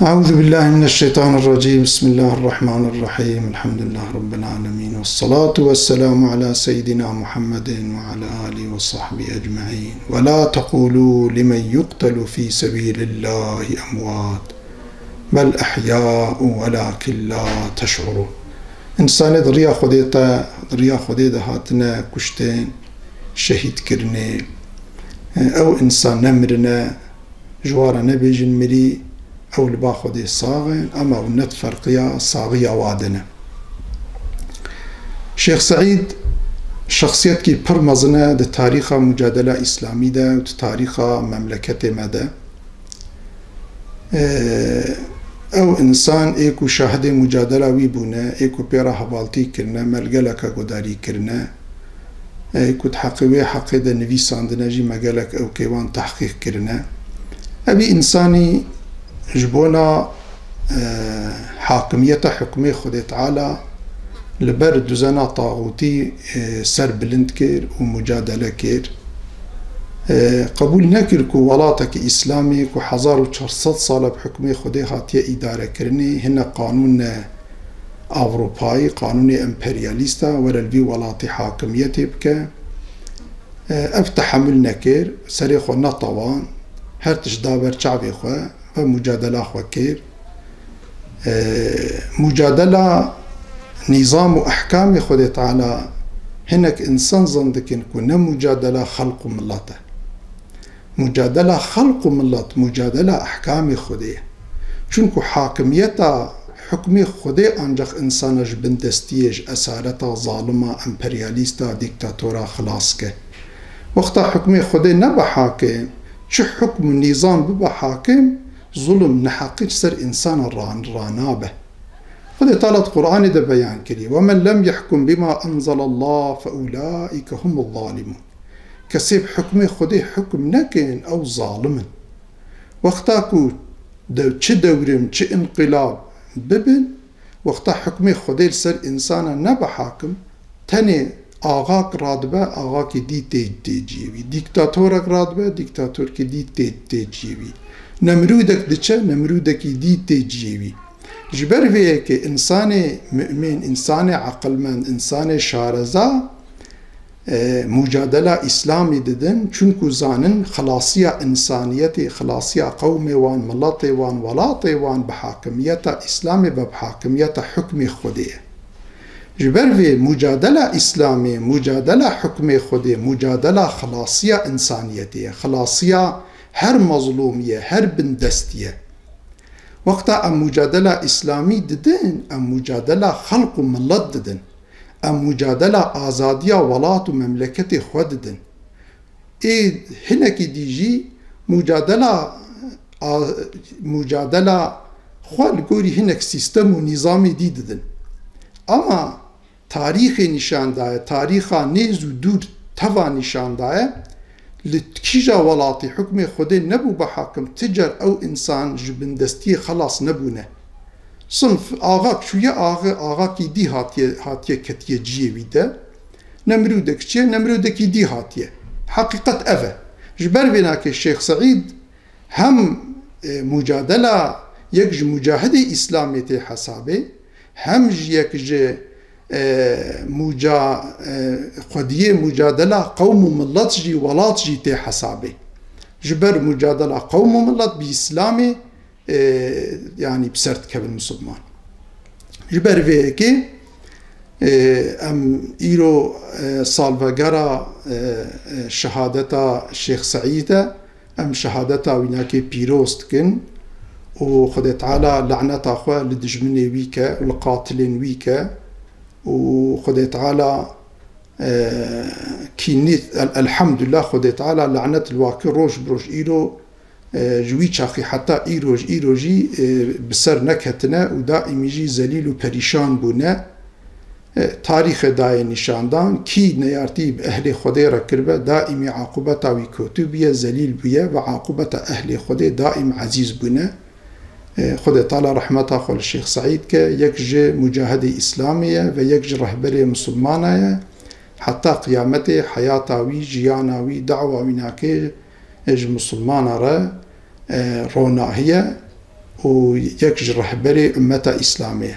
أعوذ بالله من الشيطان الرجيم. بسم الله الرحمن الرحيم. الحمد لله رب العالمين، والصلاة والسلام على سيدنا محمد وعلى آله وصحبه أجمعين. ولا تقولوا لمن يقتل في سبيل الله أموات بل أحياء ولكن لا تشعرون. إنسان دريا خديتا هاتنا كشتين شهيد كرني أو إنسان نمرنا جوارا نبيجن مري أو لبا خدي صاغن أما ونت فرقيا صاغية وادنا. شيخ سعيد شخصيت كي برمزنا ده تاريخ مجادلة إسلامي ده وتاريخ مملكة مدى أو إنسان إيكو شاهد مجادلة ويبونا إيكو بيرا حبالتي كرنا ملقلك قداري كرنا إيكو تحقيوه حقيدة نفيسان دناجي مقالك أو كيوان تحقيق كرنا أبي إنساني جبونا حاكمية حكمي خدي تعالى لبر دوزانا طاغوتي سر بلند كير ومجادلة كير قبول نكر كو ولاتك إسلامي كو 1400 صالة بحكمي خدي هاتية إدارة كرني هنا قانون أوروباي قانون إمبرياليستا ولا البي ولاتي حاكمية بك أفتح حمل نكر سريخو نطوان هرتش دابر شعبي خواه مجادلة خوكير مجادلة نظام وأحكام خدي تعالى هناك إنسان زندكن كنا مجادلة خلق ملته مجادلة خلق ملت مجادلة أحكام خدي چونكو حاكميتا حكمي خدي أنجخ إنسانج بندستيج أسارتا ظالمة امبرياليستا ديكتاتورا خلاصك وقتا حكمي خدي نبا حاكم شو حكم النظام ببا حاكم ظلم نحقيج سر إنسان رانابه. خذي طالت قرآن ده بيان كري ومن لم يحكم بما أنزل الله فأولئك هم الظالمون. كسيب حكمي خذي حكم نكين أو ظالم وقتاكو چه دورم چه انقلاب ببن وقتا حكمي خذي سر إنسان نبا حاكم تاني آغاك رادبه آغاك دي تيجيوي ديكتاتورك رادبه ديكتاتورك دي تيجيوي نمرودك دچه نمرودك دي تيجيوي جبر فيك إنسان مؤمن إنسان عقلمند إنسان شارزا مجادلة إسلامي ددن چونكو زانن خلاصية إنسانيتي خلاصية قومي وان ملطي وان ولاطي وان بحاكمية إسلامي بحاكمية حكمي خديه جبر في مجادلة إسلامي مجادلة حكمي خدي مجادلة خلاصية إنسانيتية خلاصية هر مظلومية هر بندستية وقتا أم مجادلة إسلامي ددن أم مجادلة خلق ملت ددن أم مجادلة آزادية ولات ومملكة خود ددن إيه هناك ديجي مجادلة خوال قوري هناك سيستم ونظامي دي ددن أما تاريخ نشان داية تاريخا نيز و دور توا نشان داية لتكيجا ولاتي حكمي خودي نبو بحاكم تجر أو إنسان جبندستي خلاص نبونه صنف آغاك شوية آغاكي دي هاتيه كتيه جيوي ده نمرودك چيه نمرودك دي هاتيه حقيقة أفا جبر بناك الشيخ سعيد هم مجادلة يكج مجاهدي إسلامي تي حسابي هم يكج خديه مجادلة قوم ملت جي ولات جي تي حسابي جبر مجادلة قوم ملت بإسلامي يعني بسرت كبن مسلمان جبر فيكي ام ايرو سالفاغارا شهادتا الشيخ سعيدة ام شهادتا ويناكي بيروست كن وخدي تعالى لعنة أخوة لدجمني ويكا والقاتلين ويكا وخدي تعالى كينيت الحمد لله خدي تعالى لعنة الواكر روش بروش إيرو جوي شاخي حتى إيرو جي بسر نكهتنا ودائم جي زليل وبريشان بونا تاريخ داي نشاندان كي نيارتي بأهل خدي ركربه دائم عاقبتا ويكوتوبيا زليل بيا وعاقبة أهل خدي دائم عزيز بونا خدي تعالى رحمته خل الشيخ سعيد كيكجي مجاهدي إسلامية ويكجي رهبري مسلمانية حتى قيامته حياتاوي جياناوي دعوة ويناكي اج مسلمانة را روناهية ويك رهبري أمة إسلامية.